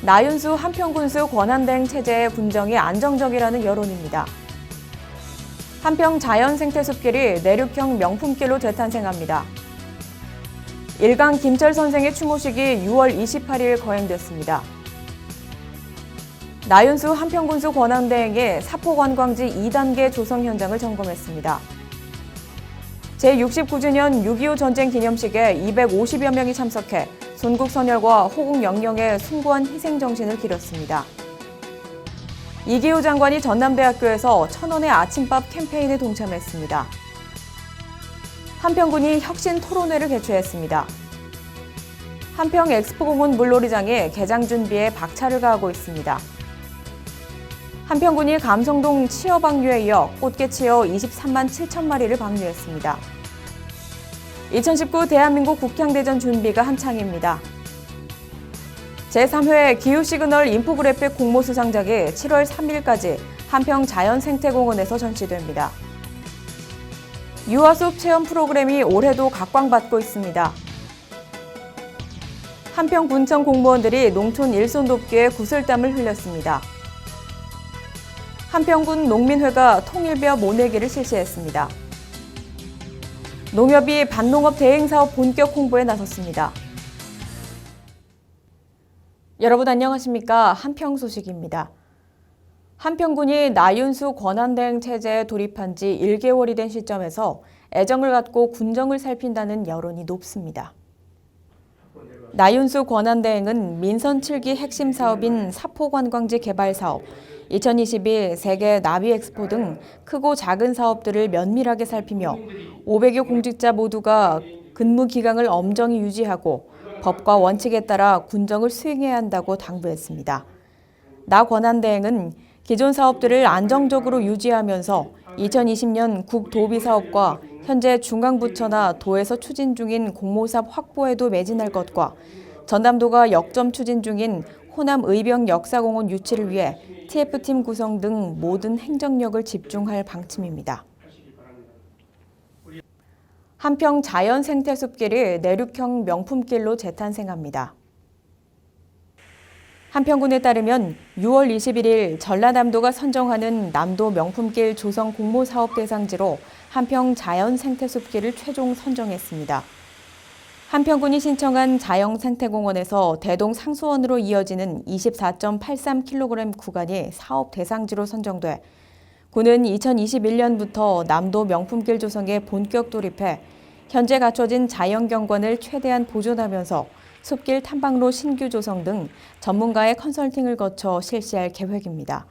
나윤수 한평군수 권한대행 체제의 군정이 안정적이라는 여론입니다. 한평 자연생태숲길이 내륙형 명품길로 재탄생합니다. 일강 김철 선생의 추모식이 6월 28일 거행됐습니다. 나윤수 한평군수 권한대행이 사포관광지 2단계 조성 현장을 점검했습니다. 제69주년 6.25 전쟁 기념식에 250여 명이 참석해 손국선열과 호국영령의 숭고한 희생정신을 기렸습니다. 이기호 장관이 전남대학교에서 1,000원의 아침밥 캠페인에 동참했습니다. 한평군이 혁신 토론회를 개최했습니다. 한평 엑스포공원 물놀이장이 개장 준비에 박차를 가하고 있습니다. 한평군이 감성동 치어 방류에 이어 꽃게 치어 23만 7천 마리를 방류했습니다. 2019 대한민국 국향대전 준비가 한창입니다. 제3회 기후시그널 인포그래픽 공모 수상작이 7월 3일까지 한평 자연생태공원에서 전시됩니다. 유아숲 체험 프로그램이 올해도 각광받고 있습니다. 한평 군청 공무원들이 농촌 일손 돕기에 구슬땀을 흘렸습니다. 한평군 농민회가 통일벼 모내기를 실시했습니다. 농협이 밭농업 대행사업 본격 홍보에 나섰습니다. 여러분 안녕하십니까? 한평 소식입니다. 한평군이 나윤수 권한대행 체제에 돌입한 지 1개월이 된 시점에서 애정을 갖고 군정을 살핀다는 여론이 높습니다. 나윤수 권한대행은 민선 7기 핵심 사업인 사포관광지 개발 사업, 2022 세계 나비 엑스포 등 크고 작은 사업들을 면밀하게 살피며 500여 공직자 모두가 근무 기강을 엄정히 유지하고 법과 원칙에 따라 군정을 수행해야 한다고 당부했습니다. 나 권한대행은 기존 사업들을 안정적으로 유지하면서 2020년 국도비 사업과 현재 중앙부처나 도에서 추진 중인 공모사업 확보에도 매진할 것과 전남도가 역점 추진 중인 호남 의병 역사공원 유치를 위해 TF팀 구성 등 모든 행정력을 집중할 방침입니다. 한평 자연생태숲길이 내륙형 명품길로 재탄생합니다. 한평군에 따르면 6월 21일 전라남도가 선정하는 남도 명품길 조성 공모사업 대상지로 한평 자연생태숲길을 최종 선정했습니다. 한평군이 신청한 자연생태공원에서 대동 상수원으로 이어지는 24.83km 구간이 사업 대상지로 선정돼 군은 2021년부터 남도 명품길 조성에 본격 돌입해 현재 갖춰진 자연경관을 최대한 보존하면서 숲길 탐방로 신규 조성 등 전문가의 컨설팅을 거쳐 실시할 계획입니다.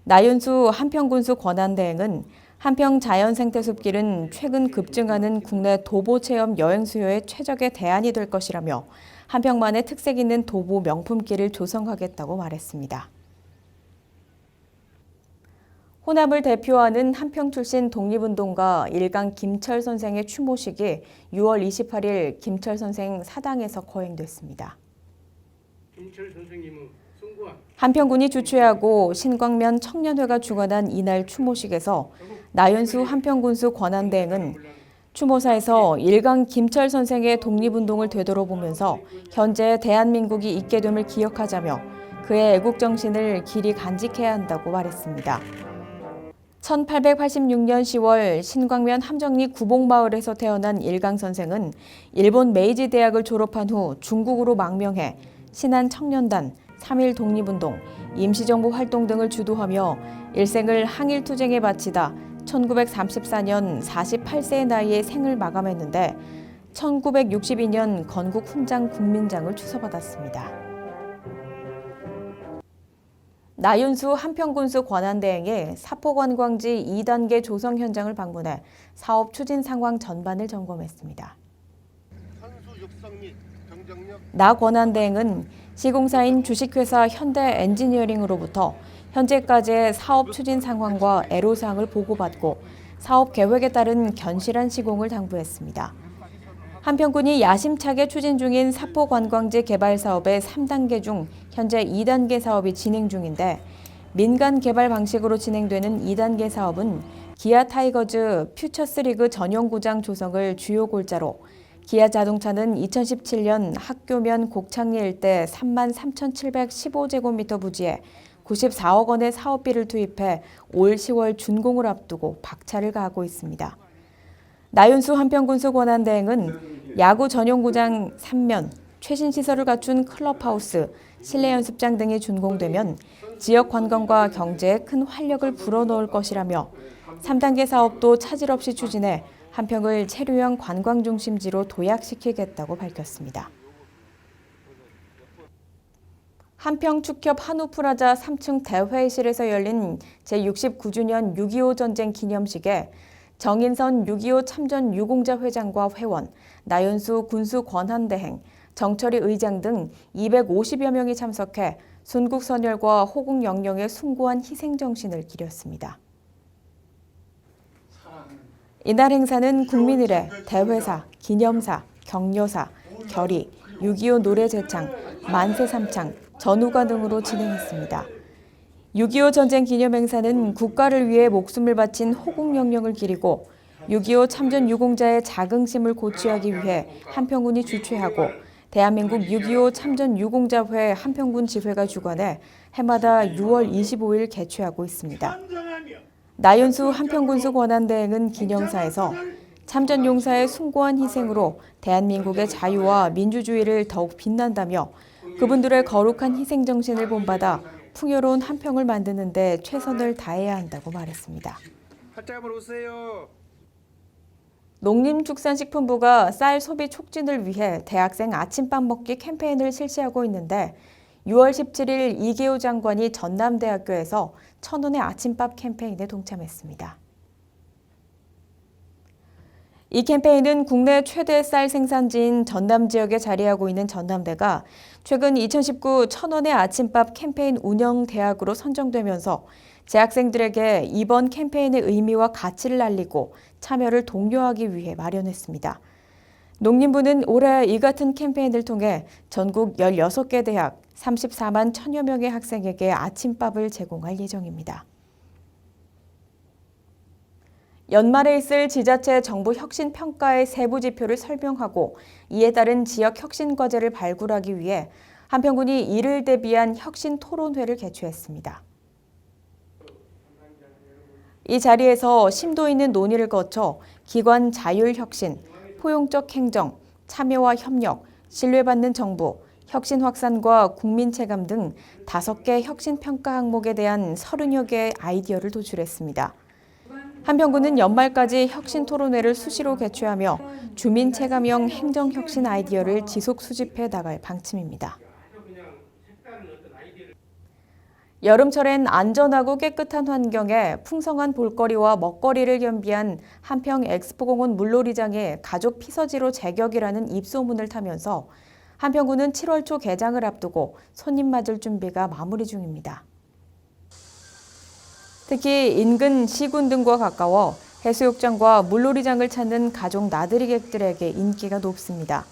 나윤수 한평군수 권한대행은 한평 자연생태숲길은 최근 급증하는 국내 도보 체험 여행 수요에 최적의 대안이 될 것이라며 한평만의 특색 있는 도보 명품길을 조성하겠다고 말했습니다. 호남을 대표하는 한평 출신 독립운동가 일강 김철 선생의 추모식이 6월 28일 김철 선생 사당에서 거행됐습니다. 김철 선생님은 한평군이 주최하고 신광면 청년회가 주관한 이날 추모식에서 나윤수 한평군수 권한대행은 추모사에서 일강 김철 선생의 독립운동을 되돌아보면서 현재 대한민국이 있게 됨을 기억하자며 그의 애국정신을 길이 간직해야 한다고 말했습니다. 1886년 10월 신광면 함정리 구봉마을에서 태어난 일강 선생은 일본 메이지 대학을 졸업한 후 중국으로 망명해 신한 청년단, 3.1 독립운동, 임시정부 활동 등을 주도하며 일생을 항일투쟁에 바치다 1934년 48세의 나이에 생을 마감했는데 1962년 건국 훈장 국민장을 추서받았습니다. 나윤수 한평군수 권한대행이 사포관광지 2단계 조성 현장을 방문해 사업 추진 상황 전반을 점검했습니다. 나 권한대행은 시공사인 주식회사 현대엔지니어링으로부터 현재까지의 사업 추진 상황과 애로사항을 보고받고 사업 계획에 따른 견실한 시공을 당부했습니다. 한평군이 야심차게 추진 중인 사포관광지 개발 사업의 3단계 중 현재 2단계 사업이 진행 중인데 민간 개발 방식으로 진행되는 2단계 사업은 기아 타이거즈 퓨처스리그 전용구장 조성을 주요 골자로 기아자동차는 2017년 학교면 곡창리 일대 33,715제곱미터 부지에 94억 원의 사업비를 투입해 올 10월 준공을 앞두고 박차를 가하고 있습니다. 나윤수 한평군수 권한대행은 야구 전용구장 3면, 최신 시설을 갖춘 클럽하우스, 실내 연습장 등이 준공되면 지역 관광과 경제에 큰 활력을 불어넣을 것이라며 3단계 사업도 차질 없이 추진해 한평을 체류형 관광 중심지로 도약시키겠다고 밝혔습니다. 한평 축협 한우프라자 3층 대회의실에서 열린 제69주년 6.25 전쟁 기념식에 정인선 6.25 참전 유공자 회장과 회원, 나윤수 군수 권한대행, 정철희 의장 등 250여 명이 참석해 순국선열과 호국영령의 숭고한 희생정신을 기렸습니다. 이날 행사는 국민의례, 대회사, 기념사, 격려사, 결의, 6.25 노래제창, 만세삼창, 전우가 등으로 진행했습니다. 6.25 전쟁 기념행사는 국가를 위해 목숨을 바친 호국영령을 기리고 6.25 참전 유공자의 자긍심을 고취하기 위해 한평군이 주최하고 대한민국 6.25 참전 유공자회 한평군 지회가 주관해 해마다 6월 25일 개최하고 있습니다. 나윤수 한평군수 권한대행은 기념사에서 참전 용사의 숭고한 희생으로 대한민국의 자유와 민주주의를 더욱 빛난다며 그분들의 거룩한 희생정신을 본받아 풍요로운 한평을 만드는 데 최선을 다해야 한다고 말했습니다. 농림축산식품부가 쌀 소비 촉진을 위해 대학생 아침밥 먹기 캠페인을 실시하고 있는데 6월 17일 이계호 장관이 전남대학교에서 1,000원의 아침밥 캠페인에 동참했습니다. 이 캠페인은 국내 최대 쌀 생산지인 전남 지역에 자리하고 있는 전남대가 최근 2019 1,000원의 아침밥 캠페인 운영 대학으로 선정되면서 재학생들에게 이번 캠페인의 의미와 가치를 알리고 참여를 독려하기 위해 마련했습니다. 농림부는 올해 이 같은 캠페인을 통해 전국 16개 대학 34만 1,000여 명의 학생에게 아침밥을 제공할 예정입니다. 연말에 있을 지자체 정부 혁신 평가의 세부 지표를 설명하고 이에 따른 지역 혁신 과제를 발굴하기 위해 한평군이 이를 대비한 혁신 토론회를 개최했습니다. 이 자리에서 심도 있는 논의를 거쳐 기관 자율 혁신, 포용적 행정, 참여와 협력, 신뢰받는 정부, 혁신 확산과 국민 체감 등 5개 혁신 평가 항목에 대한 30여 개의 아이디어를 도출했습니다. 한평군은 연말까지 혁신 토론회를 수시로 개최하며 주민 체감형 행정 혁신 아이디어를 지속 수집해 나갈 방침입니다. 여름철엔 안전하고 깨끗한 환경에 풍성한 볼거리와 먹거리를 겸비한 한평 엑스포공원 물놀이장에 가족 피서지로 제격이라는 입소문을 타면서 한평군은 7월 초 개장을 앞두고 손님 맞을 준비가 마무리 중입니다. 특히 인근 시군 등과 가까워 해수욕장과 물놀이장을 찾는 가족 나들이객들에게 인기가 높습니다.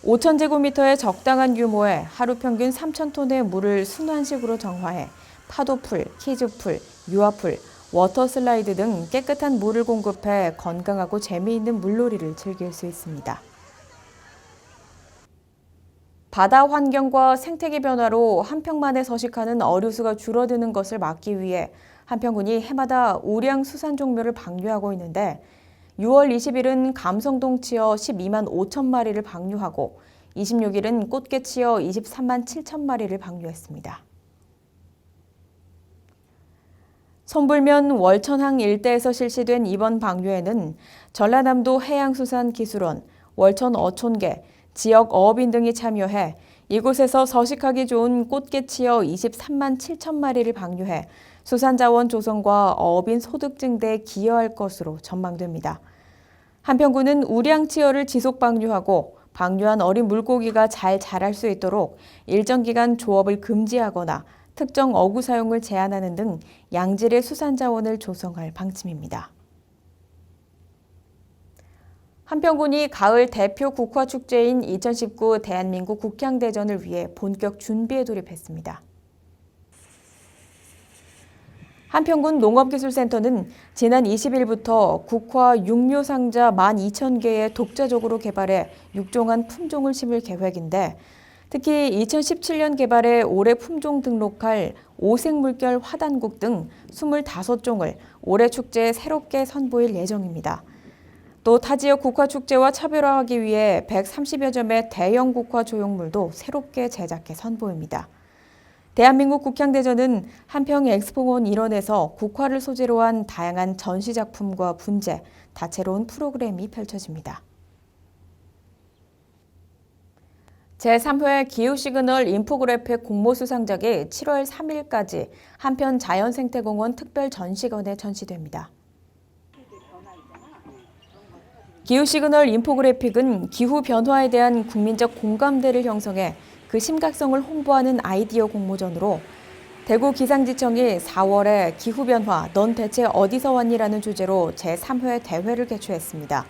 5,000제곱미터의 적당한 규모의 하루 평균 3,000톤의 물을 순환식으로 정화해 파도풀, 키즈풀, 유아풀, 워터슬라이드 등 깨끗한 물을 공급해 건강하고 재미있는 물놀이를 즐길 수 있습니다. 바다 환경과 생태계 변화로 한평만에 서식하는 어류수가 줄어드는 것을 막기 위해 한평군이 해마다 우량 수산 종묘를 방류하고 있는데 6월 20일은 감성동 치어 12만 5천 마리를 방류하고 26일은 꽃게 치어 23만 7천 마리를 방류했습니다. 손불면 월천항 일대에서 실시된 이번 방류에는 전라남도 해양수산기술원, 월천 어촌계, 지역 어업인 등이 참여해 이곳에서 서식하기 좋은 꽃게 치어 23만 7천 마리를 방류해 수산자원 조성과 어업인 소득 증대에 기여할 것으로 전망됩니다. 한평군은 우량 치어를 지속 방류하고 방류한 어린 물고기가 잘 자랄 수 있도록 일정 기간 조업을 금지하거나 특정 어구 사용을 제한하는 등 양질의 수산자원을 조성할 방침입니다. 한평군이 가을 대표 국화축제인 2019 대한민국 국향대전을 위해 본격 준비에 돌입했습니다. 한평군 농업기술센터는 지난 20일부터 국화 육묘 상자 12,000개에 독자적으로 개발해 육종한 품종을 심을 계획인데 특히 2017년 개발해 올해 품종 등록할 오색물결 화단국 등 25종을 올해 축제에 새롭게 선보일 예정입니다. 또 타 지역 국화 축제와 차별화하기 위해 130여 점의 대형 국화 조형물도 새롭게 제작해 선보입니다. 대한민국 국향대전은 한평 엑스포원 일원에서 국화를 소재로 한 다양한 전시작품과 분재, 다채로운 프로그램이 펼쳐집니다. 제3회 기후시그널 인포그래픽 공모 수상작이 7월 3일까지 한편 자연생태공원 특별전시관에 전시됩니다. 기후시그널 인포그래픽은 기후변화에 대한 국민적 공감대를 형성해 그 심각성을 홍보하는 아이디어 공모전으로 대구 기상지청이 4월에 기후변화, 넌 대체 어디서 왔니라는 주제로 제3회 대회를 개최했습니다.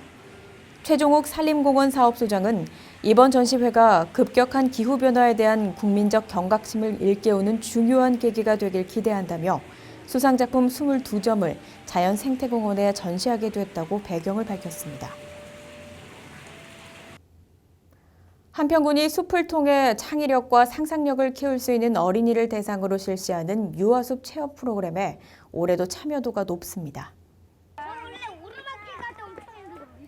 최종욱 산림공원 사업소장은 이번 전시회가 급격한 기후변화에 대한 국민적 경각심을 일깨우는 중요한 계기가 되길 기대한다며 수상작품 22점을 자연생태공원에 전시하게 됐다고 배경을 밝혔습니다. 한평군이 숲을 통해 창의력과 상상력을 키울 수 있는 어린이를 대상으로 실시하는 유아숲 체험 프로그램에 올해도 참여도가 높습니다.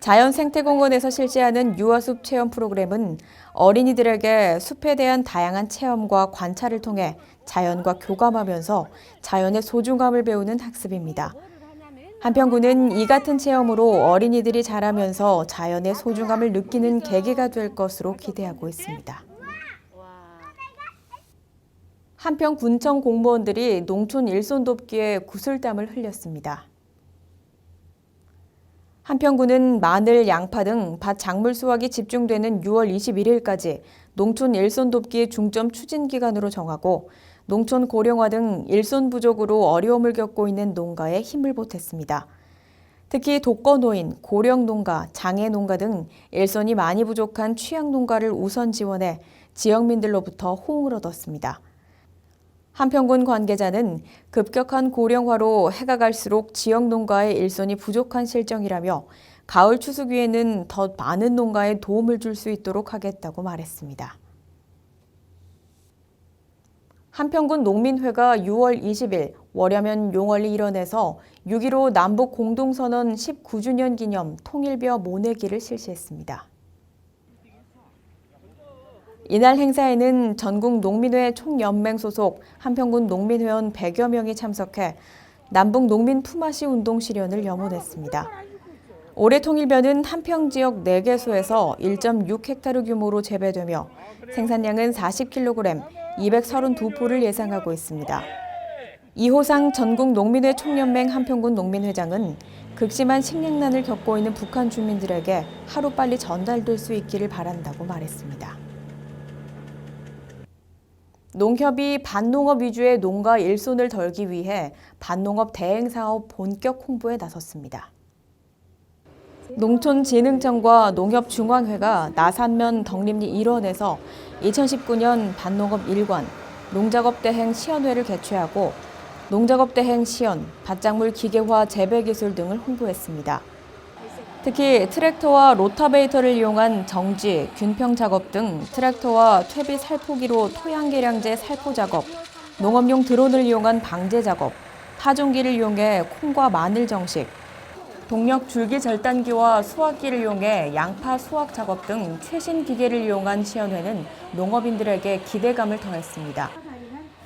자연생태공원에서 실시하는 유아숲 체험 프로그램은 어린이들에게 숲에 대한 다양한 체험과 관찰을 통해 자연과 교감하면서 자연의 소중함을 배우는 학습입니다. 한평군은 이 같은 체험으로 어린이들이 자라면서 자연의 소중함을 느끼는 계기가 될 것으로 기대하고 있습니다. 한평군청 공무원들이 농촌 일손 돕기에 구슬땀을 흘렸습니다. 한평군은 마늘, 양파 등 밭 작물 수확이 집중되는 6월 21일까지 농촌 일손 돕기 중점 추진 기간으로 정하고 농촌 고령화 등 일손 부족으로 어려움을 겪고 있는 농가에 힘을 보탰습니다. 특히 독거노인, 고령농가, 장애농가 등 일손이 많이 부족한 취약농가를 우선 지원해 지역민들로부터 호응을 얻었습니다. 한평군 관계자는 급격한 고령화로 해가 갈수록 지역 농가의 일손이 부족한 실정이라며 가을 추수기에는 더 많은 농가에 도움을 줄 수 있도록 하겠다고 말했습니다. 한평군 농민회가 6월 20일 월야면 용월리 일원에서 6.15 남북 공동선언 19주년 기념 통일벼 모내기를 실시했습니다. 이날 행사에는 전국 농민회 총연맹 소속 한평군 농민회원 100여 명이 참석해 남북 농민 품앗이 운동 실현을 염원했습니다. 올해 통일벼는 한평 지역 4개소에서 1.6헥타르 규모로 재배되며 생산량은 40kg, 232포를 예상하고 있습니다. 이호상 전국 농민회 총연맹 한평군 농민회장은 극심한 식량난을 겪고 있는 북한 주민들에게 하루빨리 전달될 수 있기를 바란다고 말했습니다. 농협이 밭농업 위주의 농가 일손을 덜기 위해 밭농업 대행사업 본격 홍보에 나섰습니다. 농촌진흥청과 농협중앙회가 나산면 덕림리 일원에서 2019년 밭농업 일관, 농작업 대행 시연회를 개최하고 농작업 대행 시연, 밭작물 기계화 재배 기술 등을 홍보했습니다. 특히 트랙터와 로타베이터를 이용한 정지, 균평 작업 등 트랙터와 퇴비 살포기로 토양 개량제 살포 작업, 농업용 드론을 이용한 방제 작업, 파종기를 이용해 콩과 마늘 정식, 동력 줄기 절단기와 수확기를 이용해 양파 수확 작업 등 최신 기계를 이용한 시연회는 농업인들에게 기대감을 더했습니다.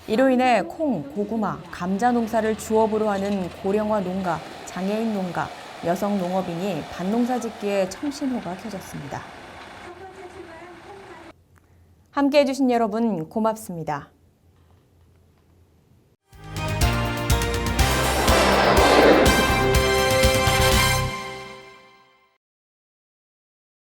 이로 인해 콩, 고구마, 감자 농사를 주업으로 하는 고령화 농가, 장애인 농가, 여성 농업인이 밭농사 짓기에 청신호가 켜졌습니다. 함께해 주신 여러분 고맙습니다.